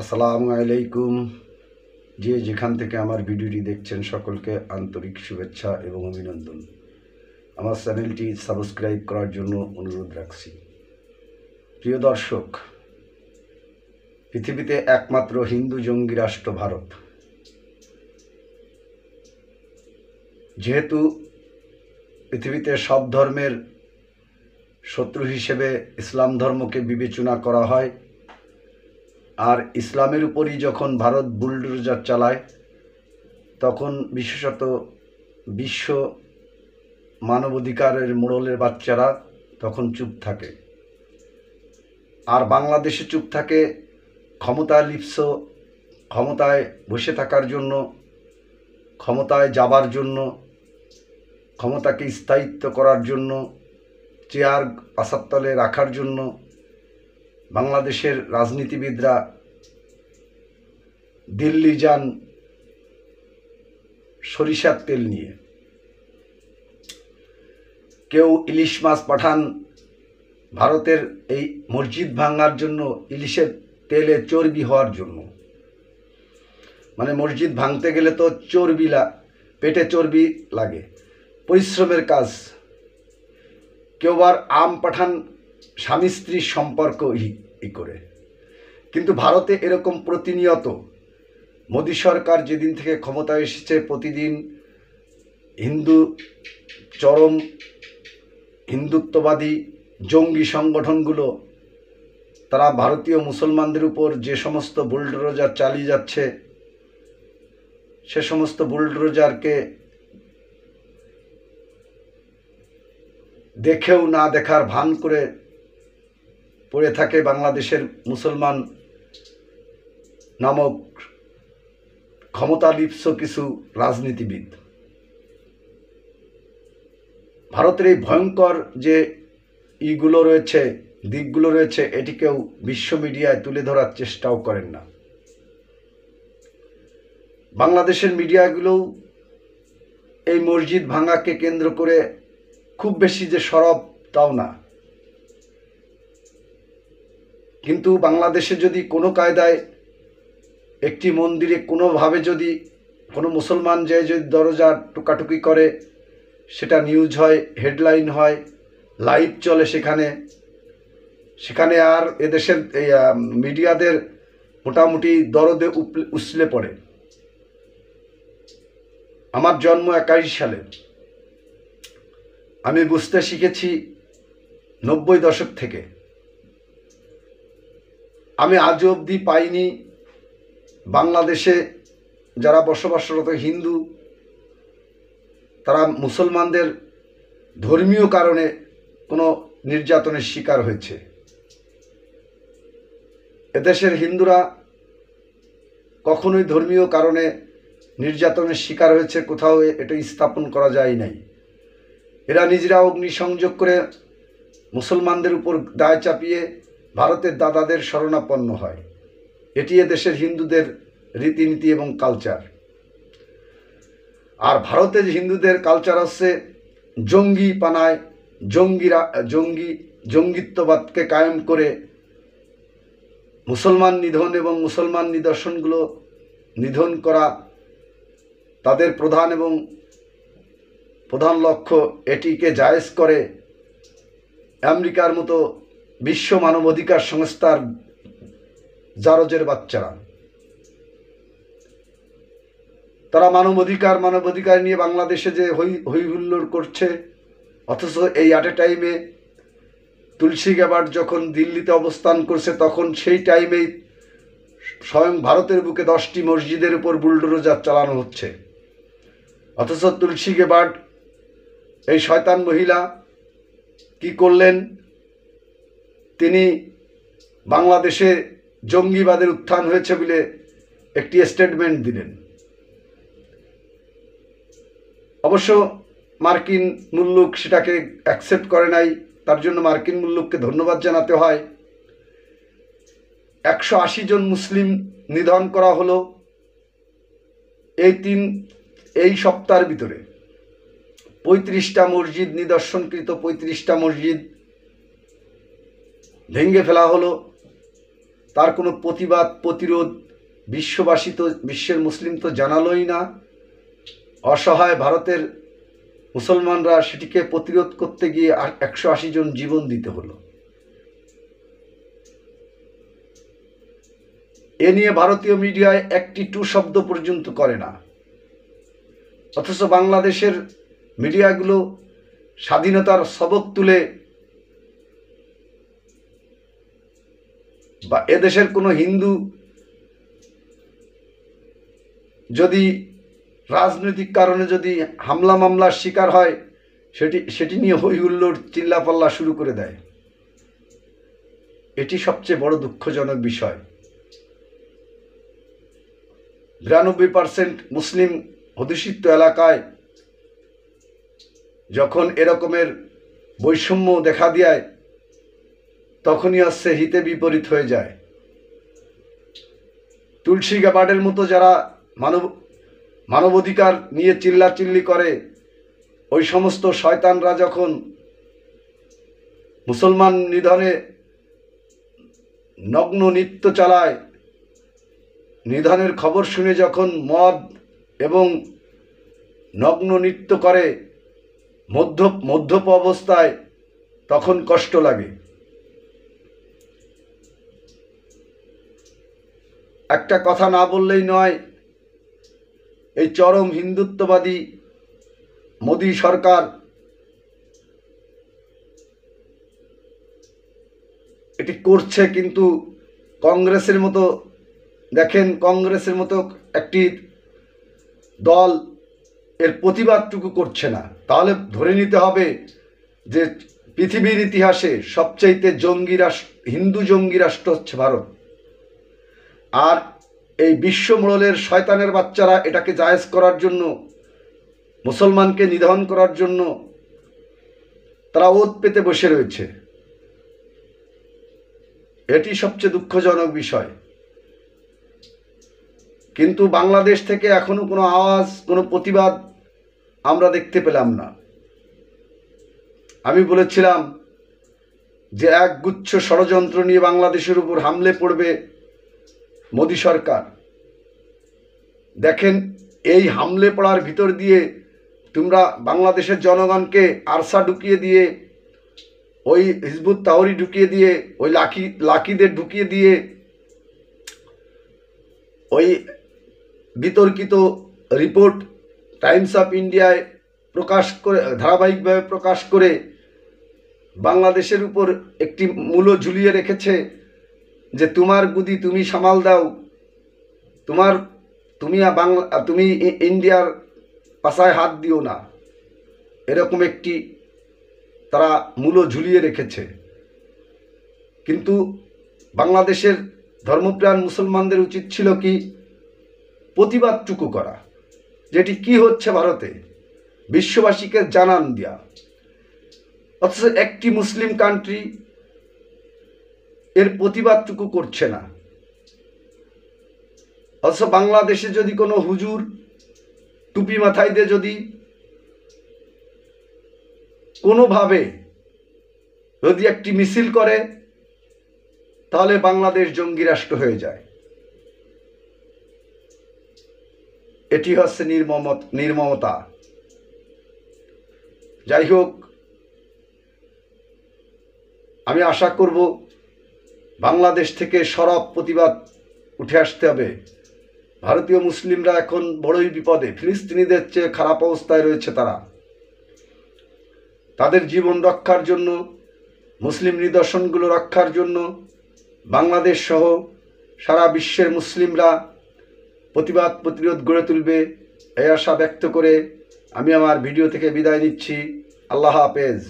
আসসালামু আলাইকুম। যে যেখান থেকে আমার ভিডিওটি দেখছেন সকলকে আন্তরিক শুভেচ্ছা এবং অভিনন্দন। আমার চ্যানেলটি সাবস্ক্রাইব করার জন্য অনুরোধ রাখছি। প্রিয় দর্শক, পৃথিবীতে একমাত্র হিন্দু জঙ্গি রাষ্ট্র ভারত। যেহেতু পৃথিবীতে সব ধর্মের শত্রু হিসেবে ইসলাম ধর্মকে বিবেচনা করা হয়, আর ইসলামের উপরই যখন ভারত বুলডোজার চালায়, তখন বিশেষত বিশ্ব মানবাধিকারের মোড়লের বাচ্চারা তখন চুপ থাকে, আর বাংলাদেশে চুপ থাকে ক্ষমতায় লিপ্স, ক্ষমতায় বসে থাকার জন্য, ক্ষমতায় যাবার জন্য, ক্ষমতাকে স্থায়িত্ব করার জন্য, চেয়ার পাছার তলে রাখার জন্য বাংলাদেশের রাজনীতিবিদরা দিল্লি যান সরিষার তেল নিয়ে। কেউ ইলিশ মাছ পাঠান ভারতের এই মসজিদ ভাঙার জন্য, ইলিশের তেলে চর্বি হওয়ার জন্য। মানে মসজিদ ভাঙতে গেলে তো চর্বি, পেটে চর্বি লাগে, পরিশ্রমের কাজ। কেউ আবার আম পাঠান স্বামী স্ত্রীর সম্পর্ক করে। কিন্তু ভারতে এরকম প্রতিনিয়ত মোদী সরকার যেদিন থেকে ক্ষমতায় এসেছে, প্রতিদিন চরম হিন্দুত্ববাদী জঙ্গি সংগঠনগুলো তারা ভারতীয় মুসলমানদের উপর যে সমস্ত বুলডোজার চালিয়ে যাচ্ছে, সে সমস্ত বুলডোজারকে দেখেও না দেখার ভান করে পড়ে থাকে বাংলাদেশের মুসলমান নামক ক্ষমতালিপ্স কিছু রাজনীতিবিদ। ভারতের এই ভয়ঙ্কর যে দিকগুলো রয়েছে, এটিকেও বিশ্ব মিডিয়ায় তুলে ধরার চেষ্টাও করেন না। বাংলাদেশের মিডিয়াগুলোও এই মসজিদ ভাঙাকে কেন্দ্র করে খুব বেশি যে সরব তাও না। কিন্তু বাংলাদেশে যদি কোনো কায়দায় একটি মন্দিরে কোনোভাবে যদি কোনো মুসলমান যদি দরজা টুকাটুকি করে, সেটা নিউজ হয়, হেডলাইন হয়, লাইভ চলে সেখানে আর এদেশের মিডিয়াদের মোটামুটি দরদে উছলে পড়ে। আমার জন্ম 81 সালে। আমি বুঝতে শিখেছি 90 দশক থেকে। আমি আজও অবধি পাইনি বাংলাদেশে যারা বসবাসরত হিন্দু তারা মুসলমানদের ধর্মীয় কারণে কোনো নির্যাতনের শিকার হয়েছে। এদেশের হিন্দুরা কখনোই ধর্মীয় কারণে নির্যাতনের শিকার হয়েছে কোথাও এটা স্থাপন করা যায় নাই। এরা নিজেরা অগ্নিসংযোগ করে মুসলমানদের উপর দায় চাপিয়ে ভারতের দাদাদের শরণাপন্ন হয়। এটি এদেশের হিন্দুদের রীতিনীতি এবং কালচার। আর ভারতের হিন্দুদের কালচার হচ্ছে জঙ্গিপানায় জঙ্গিত্ববাদকে কায়েম করে মুসলমান নিধন এবং মুসলমান নিদর্শনগুলো নিধন করা তাদের প্রধান লক্ষ্য। এটিকে জায়েজ করে আমেরিকার মতো বিশ্ব মানবাধিকার সংস্থার জারজের বাচ্চারা। তারা মানবাধিকার নিয়ে বাংলাদেশে যে হই হুল্লোড় করছে, অথচ এই টাইমে তুলসী গ্যাবার্ড যখন দিল্লিতে অবস্থান করছে, তখন সেই টাইমেই স্বয়ং ভারতের বুকে 10টি মসজিদের উপর বুলডোজার চালানো হচ্ছে। অথচ তুলসী গ্যাবার্ড এই শয়তান মহিলা কি করলেন? তিনি বাংলাদেশে জঙ্গিবাদের উত্থান হয়েছে বলে একটি স্টেটমেন্ট দিলেন। অবশ্য মার্কিন মুল্লুক সেটাকে অ্যাকসেপ্ট করে নাই, তার জন্য মার্কিন মুল্লুককে ধন্যবাদ জানাতে হয়। 180 জন মুসলিম নিধন করা হলো এই সপ্তাহের ভিতরে। 35টা মসজিদ নিদর্শনকৃত 35টা মসজিদ ভেঙে ফেলা হলো। তার কোনো প্রতিবাদ প্রতিরোধ বিশ্বের মুসলিম তো জানালোই না। অসহায় ভারতের মুসলমানরা সেটিকে প্রতিরোধ করতে গিয়ে 180 জন জীবন দিতে হলো। এ নিয়ে ভারতীয় মিডিয়ায় একটি টু শব্দ পর্যন্ত করে না, অথচ বাংলাদেশের মিডিয়াগুলো স্বাধীনতার সবক তুলে বা এদেশের কোনো হিন্দু যদি রাজনৈতিক কারণে যদি হামলা মামলার শিকার হয় সেটি নিয়ে হই হুল্লোড় চিল্লাপাল্লা শুরু করে দেয়। এটি সবচেয়ে বড় দুঃখজনক বিষয়। 92% মুসলিম অধ্যুষিত এলাকায় যখন এরকমের বৈষম্য দেখা দেয় তখনই হচ্ছে হিতে বিপরীত হয়ে যায়। তুলসী গ্যাবার্ডের মতো যারা মানবাধিকার নিয়ে চিল্লাচিল্লি করে, ওই সমস্ত শয়তানরা যখন মুসলমান নিধনে নগ্ন নৃত্য চালায়, নিধনের খবর শুনে যখন মদ এবং নগ্ন নৃত্য করে মধ্যপ অবস্থায়, তখন কষ্ট লাগে। একটা কথা না বললেই নয়, এই চরম হিন্দুত্ববাদী মোদী সরকার এটি করছে, কিন্তু কংগ্রেসের মতো দেখেন, কংগ্রেসের মতো একটি দল এর প্রতিবাদটুকু করছে না। তাহলে ধরে নিতে হবে যে পৃথিবীর ইতিহাসে সবচাইতে হিন্দু জঙ্গি রাষ্ট্র হচ্ছে ভারত। আর এই বিশ্ব মোড়লের শয়তানের বাচ্চারা এটাকে জায়েজ করার জন্য, মুসলমানকে নিধন করার জন্য তারা ওত পেতে বসে রয়েছে। এটি সবচেয়ে দুঃখজনক বিষয়। কিন্তু বাংলাদেশ থেকে এখনো কোনো আওয়াজ, কোনো প্রতিবাদ আমরা দেখতে পেলাম না। আমি বলেছিলাম যে একগুচ্ছ ষড়যন্ত্র নিয়ে বাংলাদেশের উপর হামলে পড়বে মোদী সরকার। দেখেন, এই হামলে পড়ার ভিতর দিয়ে তোমরা বাংলাদেশের জনগণকে আরসা ঢুকিয়ে দিয়ে, ওই হিজবুত তাহরি ঢুকিয়ে দিয়ে, ওই লাকিদের ঢুকিয়ে দিয়ে, ওই বিতর্কিত রিপোর্ট টাইমস অফ ইন্ডিয়ায় প্রকাশ করে, ধারাবাহিকভাবে প্রকাশ করে বাংলাদেশের উপর একটি মূল্য ঝুলিয়ে রেখেছে যে তোমার গুদি তুমি সামাল দাও, তুমি ইন্ডিয়ার পাশায় হাত দিও না, এরকম একটি তারা মূল্য ঝুলিয়ে রেখেছে। কিন্তু বাংলাদেশের ধর্মপ্রাণ মুসলমানদের উচিত ছিল কি প্রতিবাদটুকু করা, যেটি কি হচ্ছে ভারতে, বিশ্ববাসীকে জানান দেয়া। অথচ একটি মুসলিম কান্ট্রি এর প্রতিবাদটুকু করছে না। অথচ বাংলাদেশে যদি কোনো হুজুর টুপি মাথায় দিয়ে যদি কোনোভাবে যদি একটি মিছিল করে, তাহলে বাংলাদেশ জঙ্গি রাষ্ট্র হয়ে যায়। এটি হচ্ছে নির্মমতা। যাই হোক, আমি আশা করব বাংলাদেশ থেকে সরব প্রতিবাদ উঠে আসতে হবে। ভারতীয় মুসলিমরা এখন বড়ই বিপদে, ফিলিস্তিনিদের চেয়ে খারাপ অবস্থায় রয়েছে। তাদের জীবন রক্ষার জন্য, মুসলিম নিদর্শনগুলো রক্ষার জন্য বাংলাদেশ সহ সারা বিশ্বের মুসলিমরা প্রতিবাদ প্রতিরোধ গড়ে তুলবে, এই আশা ব্যক্ত করে আমি আমার ভিডিও থেকে বিদায় নিচ্ছি। আল্লাহ হাফেজ।